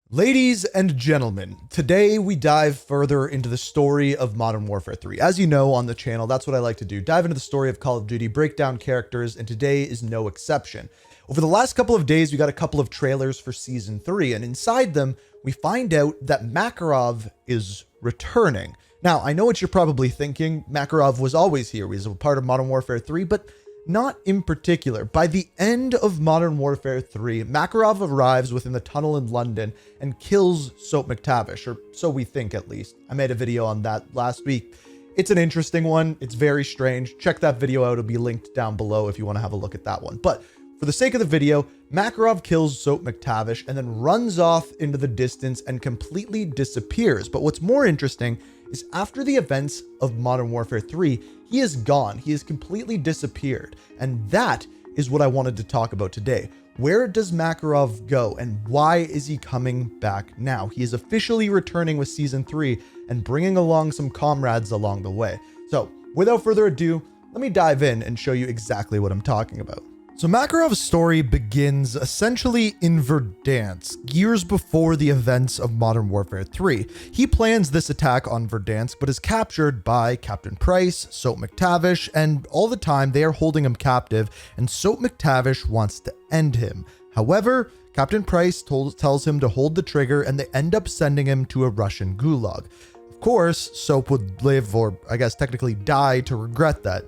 Ladies and gentlemen, today we dive further into the story of Modern Warfare 3. As you know on the channel, that's what I like to do. Dive into the story of Call of Duty, break down characters, and today is no exception. Over the last couple of days, we got a couple of trailers for Season 3, and inside them, we find out that Makarov is returning. Now, I know what you're probably thinking. Makarov was always here. He was a part of Modern Warfare 3, but not in particular. By the end of Modern Warfare 3, Makarov arrives within the tunnel in London and kills Soap McTavish, or so we think at least. I made a video on that last week. It's an interesting one. It's very strange. Check that video out. It'll be linked down below if you want to have a look at that one. But for the sake of the video, Makarov kills Soap McTavish and then runs off into the distance and completely disappears. But what's more interesting is after the events of Modern Warfare 3, he is gone. He has completely disappeared. And that is what I wanted to talk about today. Where does Makarov go and why is he coming back now? He is officially returning with Season 3 and bringing along some comrades along the way. So without further ado, let me dive in and show you exactly what I'm talking about. So Makarov's story begins essentially in Verdansk, years before the events of Modern Warfare 3. He plans this attack on Verdansk, but is captured by Captain Price, Soap McTavish, and all the time they are holding him captive, and Soap McTavish wants to end him. However, Captain Price tells him to hold the trigger, and they end up sending him to a Russian gulag. Of course, Soap would live, or I guess technically die, to regret that.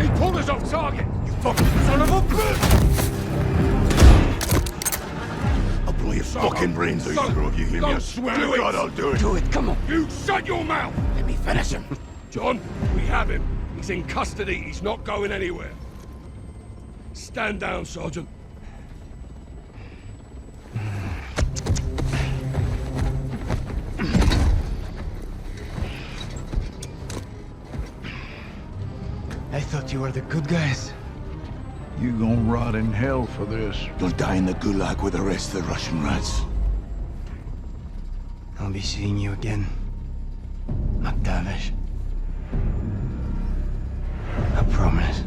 He pulled us off target! You fucking son of a bitch! I'll blow your fucking brains out, you if you hear me. I swear to God I'll do it! Do it, come on! You shut your mouth! Let me finish him! John, we have him. He's in custody. He's not going anywhere. Stand down, Sergeant. I thought you were the good guys. You gonna rot in hell for this. You'll die in the gulag with the rest of the Russian rats. I'll be seeing you again, McTavish. I promise.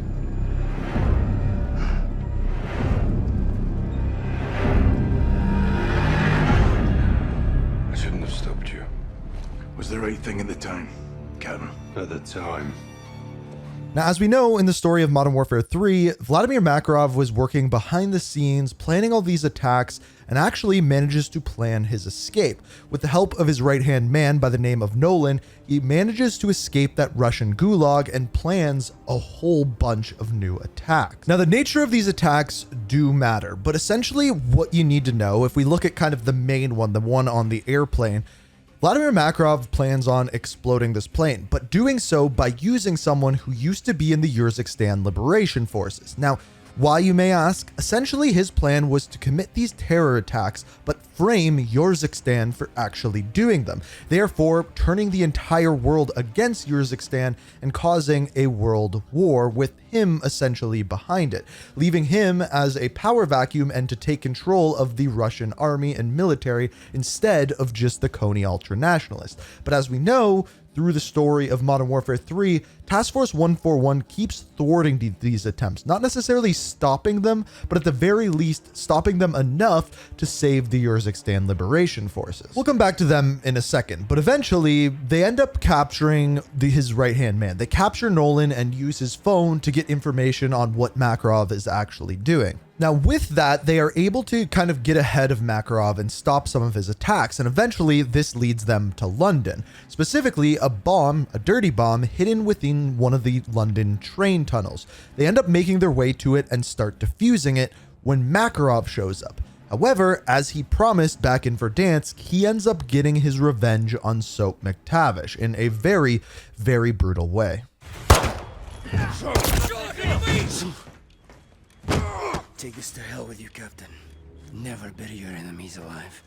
I shouldn't have stopped you. Was the right thing at the time, Captain? At the time. Now, as we know in the story of Modern Warfare 3, Vladimir Makarov was working behind the scenes, planning all these attacks, and actually manages to plan his escape. With the help of his right-hand man by the name of Nolan, he manages to escape that Russian gulag and plans a whole bunch of new attacks. Now, the nature of these attacks do matter, but essentially what you need to know, if we look at kind of the main one, the one on the airplane, Vladimir Makarov plans on exploding this plane, but doing so by using someone who used to be in the Urzikstan Liberation Forces. Now, why, you may ask? Essentially, his plan was to commit these terror attacks, but frame Urzikstan for actually doing them, therefore turning the entire world against Urzikstan and causing a world war with him essentially behind it, leaving him as a power vacuum and to take control of the Russian army and military instead of just the Coney ultranationalists. But as we know, through the story of Modern Warfare 3, Task Force 141 keeps thwarting these attempts, not necessarily stopping them, but at the very least stopping them enough to save the Urzikstan Liberation Forces. We'll come back to them in a second, but eventually they end up capturing his right-hand man. They capture Nolan and use his phone to get information on what Makarov is actually doing. Now, with that, they are able to kind of get ahead of Makarov and stop some of his attacks, and eventually this leads them to London. Specifically, a bomb, a dirty bomb, hidden within one of the London train tunnels. They end up making their way to it and start defusing it when Makarov shows up. However, as he promised back in Verdansk, he ends up getting his revenge on Soap McTavish in a very, very brutal way. Take this to hell with you, Captain. Never bury your enemies alive.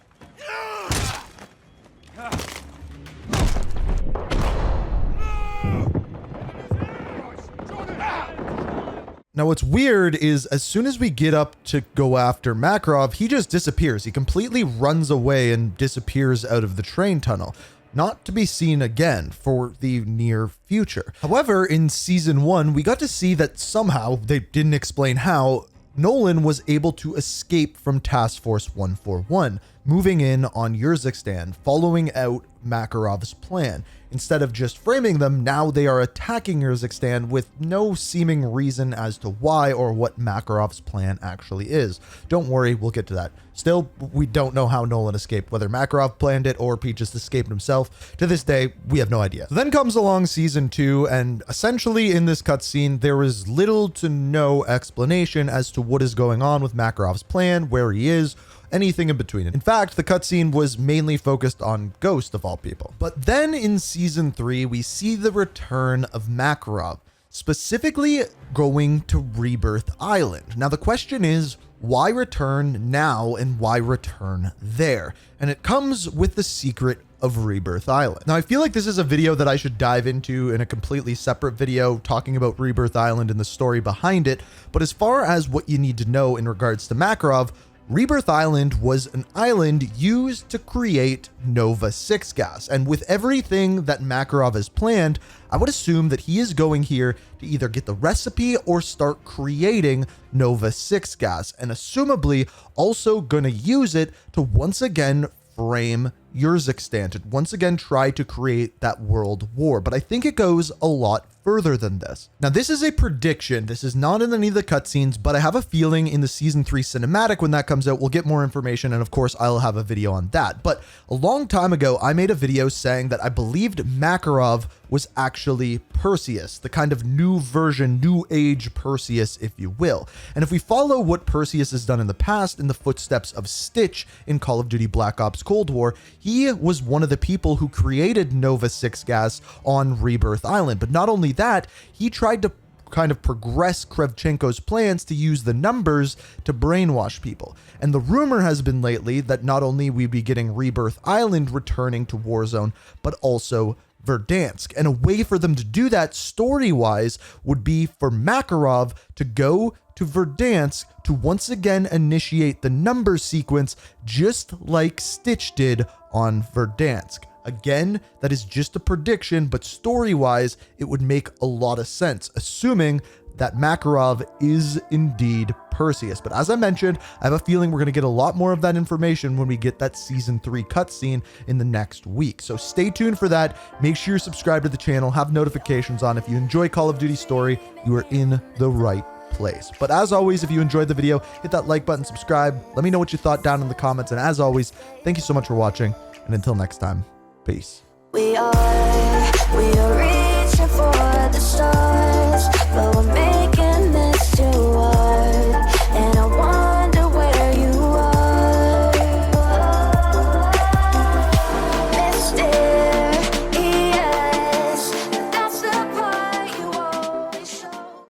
Now, what's weird is as soon as we get up to go after Makarov, he just disappears. He completely runs away and disappears out of the train tunnel. not to be seen again for the near future. However, in season 1, we got to see that somehow, they didn't explain how, Nolan was able to escape from Task Force 141, moving in on Urzikstan, following out Makarov's plan. Instead of just framing them, now they are attacking Urzikstan with no seeming reason as to why or what Makarov's plan actually is. Don't worry, we'll get to that. Still, we don't know how Nolan escaped, whether Makarov planned it or Pete just escaped himself. To this day, we have no idea. So then comes along season 2, and essentially in this cutscene, there is little to no explanation as to what is going on with Makarov's plan, where he is, anything in between. In fact, the cutscene was mainly focused on Ghost of all people. But then in season 3, we see the return of Makarov, specifically going to Rebirth Island. Now the question is, why return now and why return there? And it comes with the secret of Rebirth Island. Now I feel like this is a video that I should dive into in a completely separate video talking about Rebirth Island and the story behind it, but as far as what you need to know in regards to Makarov, Rebirth Island was an island used to create Nova 6 gas, and with everything that Makarov has planned, I would assume that he is going here to either get the recipe or start creating Nova 6 gas, and assumably also going to use it to once again frame Urzikstan, to once again try to create that world war. But I think it goes a lot further than this. Now, this is a prediction. This is not in any of the cutscenes, but I have a feeling in the season 3 cinematic, when that comes out, we'll get more information. And of course, I'll have a video on that. But a long time ago, I made a video saying that I believed Makarov was actually Perseus, the kind of new version, new age Perseus, if you will. And if we follow what Perseus has done in the past in the footsteps of Stitch in Call of Duty Black Ops Cold War, he was one of the people who created Nova 6 gas on Rebirth Island. But not only that, he tried to kind of progress Kravchenko's plans to use the numbers to brainwash people. And the rumor has been lately that not only we'd be getting Rebirth Island returning to Warzone, but also Verdansk. And a way for them to do that story-wise would be for Makarov to go to Verdansk to once again initiate the number sequence, just like Stitch did on Verdansk. Again, that is just a prediction, but story-wise, it would make a lot of sense, assuming that Makarov is indeed Perseus. But as I mentioned, I have a feeling we're going to get a lot more of that information when we get that season 3 cutscene in the next week. So stay tuned for that. Make sure you're subscribed to the channel, have notifications on. If you enjoy Call of Duty story, you are in the right place. But as always, if you enjoyed the video, hit that like button, subscribe. Let me know what you thought down in the comments. And as always, thank you so much for watching. And until next time, peace. We are reaching for the stars, but we're